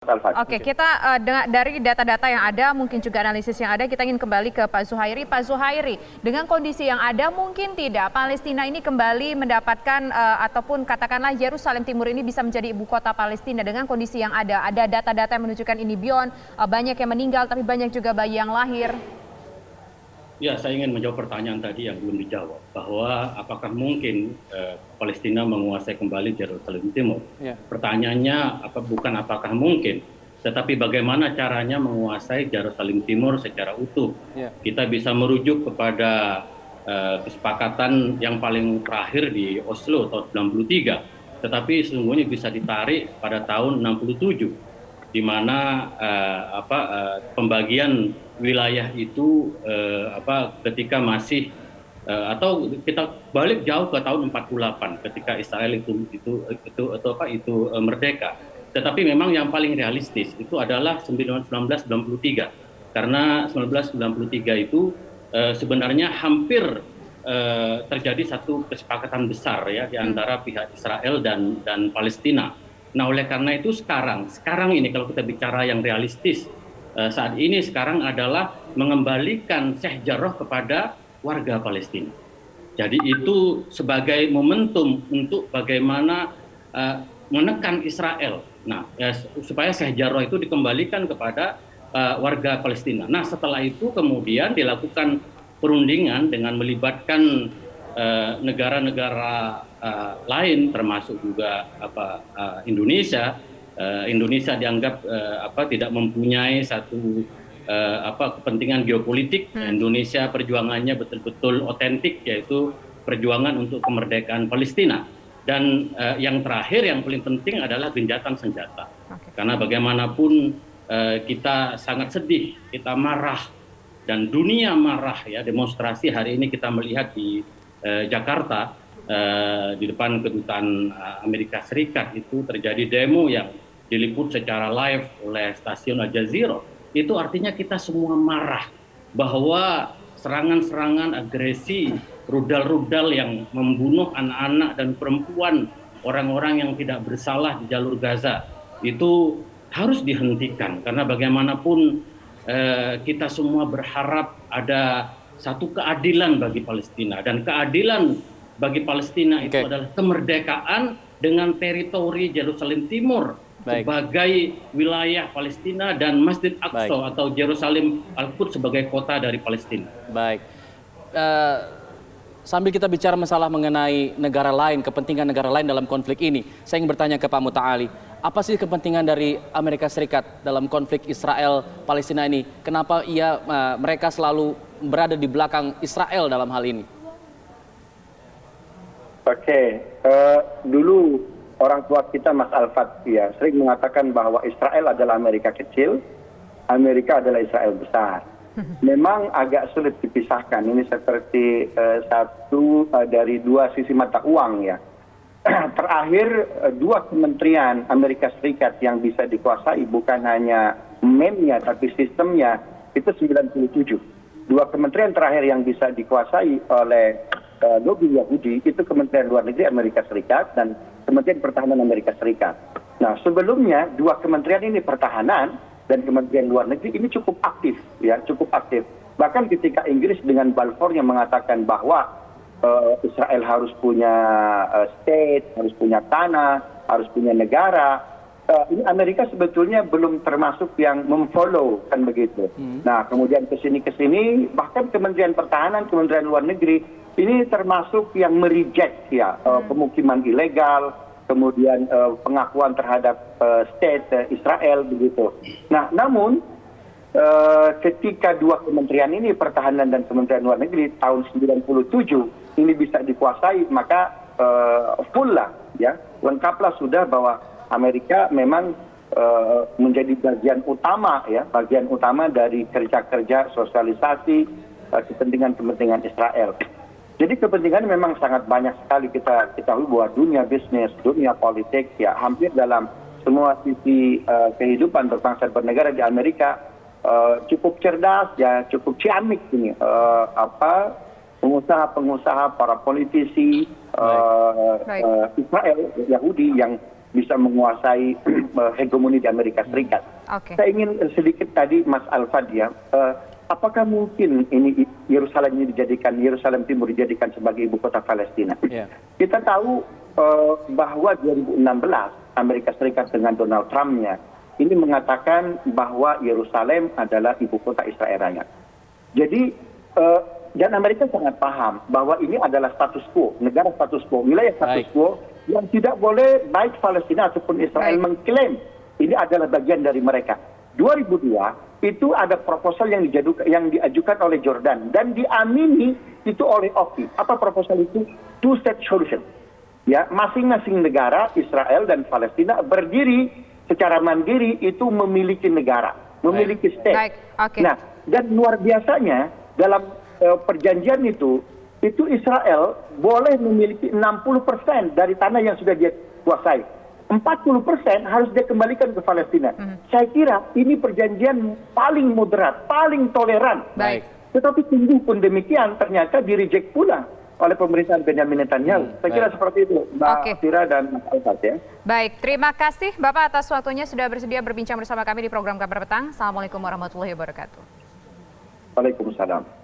Oke, kita dari data-data yang ada, mungkin juga analisis yang ada, kita ingin kembali ke Pak Zuhairi. Pak Zuhairi, dengan kondisi yang ada, mungkin tidak Palestina ini kembali mendapatkan ataupun katakanlah Yerusalem Timur ini bisa menjadi ibu kota Palestina dengan kondisi yang ada. Ada data-data yang menunjukkan ini beyond, banyak yang meninggal, tapi banyak juga bayi yang lahir. Ya, saya ingin menjawab pertanyaan tadi yang belum dijawab, bahwa apakah mungkin Palestina menguasai kembali Yerusalem Timur? Ya. Pertanyaannya bukan apakah mungkin, tetapi bagaimana caranya menguasai Yerusalem Timur secara utuh. Ya. Kita bisa merujuk kepada kesepakatan yang paling terakhir di Oslo tahun 93, tetapi sesungguhnya bisa ditarik pada tahun 67. Di mana pembagian wilayah itu ketika masih atau kita balik jauh ke tahun 48 ketika Israel itu merdeka. Tetapi memang yang paling realistis itu adalah 1993 karena 1993 itu sebenarnya hampir terjadi satu kesepakatan besar ya di antara pihak Israel dan Palestina. Nah, oleh karena itu sekarang ini kalau kita bicara yang realistis saat ini sekarang adalah mengembalikan Sheikh Jarrah kepada warga Palestina. Jadi itu sebagai momentum untuk bagaimana menekan Israel. Nah, supaya Sheikh Jarrah itu dikembalikan kepada warga Palestina. Nah, setelah itu kemudian dilakukan perundingan dengan melibatkan negara-negara lain termasuk juga Indonesia. Indonesia dianggap tidak mempunyai satu kepentingan geopolitik. Indonesia perjuangannya betul-betul otentik, yaitu perjuangan untuk kemerdekaan Palestina. Dan yang terakhir yang paling penting adalah gencatan senjata. Karena bagaimanapun kita sangat sedih, kita marah dan dunia marah ya. Demonstrasi hari ini kita melihat di Jakarta di depan kedutaan Amerika Serikat itu terjadi demo yang diliput secara live oleh stasiun Al Jazeera. Itu artinya kita semua marah bahwa serangan-serangan agresi, rudal-rudal yang membunuh anak-anak dan perempuan, orang-orang yang tidak bersalah di jalur Gaza itu harus dihentikan karena bagaimanapun kita semua berharap ada satu keadilan bagi Palestina, dan keadilan bagi Palestina itu adalah kemerdekaan dengan teritori Yerusalem Timur sebagai wilayah Palestina dan Masjid Aqsa atau Yerusalem Al-Quds sebagai kota dari Palestina. Baik. Sambil kita bicara masalah mengenai negara lain, kepentingan negara lain dalam konflik ini, saya ingin bertanya ke Pak Muta'ali, apa sih kepentingan dari Amerika Serikat dalam konflik Israel-Palestina ini? Kenapa mereka selalu berada di belakang Israel dalam hal ini? Oke, dulu orang tua kita Mas Al-Fat ya sering mengatakan bahwa Israel adalah Amerika kecil, Amerika adalah Israel besar. Memang agak sulit dipisahkan. Ini seperti satu dari dua sisi mata uang ya. Terakhir dua kementerian Amerika Serikat yang bisa dikuasai bukan hanya meme-nya tapi sistemnya itu 97. Dua kementerian terakhir yang bisa dikuasai oleh lobby Yahudi itu Kementerian Luar Negeri Amerika Serikat dan Kementerian Pertahanan Amerika Serikat. Nah, sebelumnya dua kementerian ini pertahanan dan Kementerian Luar Negeri ini cukup aktif ya, cukup aktif. Bahkan ketika Inggris dengan Balfour yang mengatakan bahwa Israel harus punya state, harus punya tanah, harus punya negara. Ini Amerika sebetulnya belum termasuk yang memfollow kan begitu. Nah, kemudian kesini bahkan Kementerian Pertahanan, Kementerian Luar Negeri ini termasuk yang mereject ya pemukiman ilegal, kemudian pengakuan terhadap state Israel begitu. Nah, namun ketika dua kementerian ini Pertahanan dan Kementerian Luar Negeri tahun 97 ini bisa dikuasai, maka full lah ya, lengkaplah sudah bahwa Amerika memang menjadi bagian utama ya, bagian utama dari kerja-kerja sosialisasi kepentingan-kepentingan Israel. Jadi kepentingan memang sangat banyak sekali. Kita ketahui bahwa dunia bisnis, dunia politik ya hampir dalam semua sisi kehidupan berbangsa dan bernegara di Amerika cukup cerdas ya, cukup ciamik ini pengusaha-pengusaha, para politisi Israel Yahudi yang bisa menguasai hegemoni di Amerika Serikat. Oke. Saya ingin sedikit tadi Mas Alfad ya, apakah mungkin ini Yerusalem Timur dijadikan sebagai ibu kota Palestina? Yeah. Kita tahu bahwa 2016 Amerika Serikat dengan Donald Trump-nya ini mengatakan bahwa Yerusalem adalah ibu kota Israel Raya. Jadi dan Amerika sangat paham bahwa ini adalah status quo, negara status quo, wilayah status quo yang tidak boleh baik Palestina ataupun Israel mengklaim ini adalah bagian dari mereka. 2002 itu ada proposal yang diajukan oleh Jordan dan diamini itu oleh OPI. Apa proposal itu? Two-state solution. Ya, masing-masing negara Israel dan Palestina berdiri secara mandiri itu memiliki negara, memiliki state. Baik. Okay. Nah, dan luar biasanya dalam perjanjian itu Israel boleh memiliki 60% dari tanah yang sudah dia kuasai. 40% harus dia kembalikan ke Palestina. Saya kira ini perjanjian paling moderat, paling toleran. Baik. Tetapi sungguh pun demikian ternyata di-reject pula oleh pemerintahan Benjamin Netanyahu. Saya kira seperti itu, Mbak Fira dan Mas Alfat ya. Baik, terima kasih Bapak atas waktunya sudah bersedia berbincang bersama kami di program Kabar Petang. Assalamualaikum warahmatullahi wabarakatuh. Waalaikumsalam.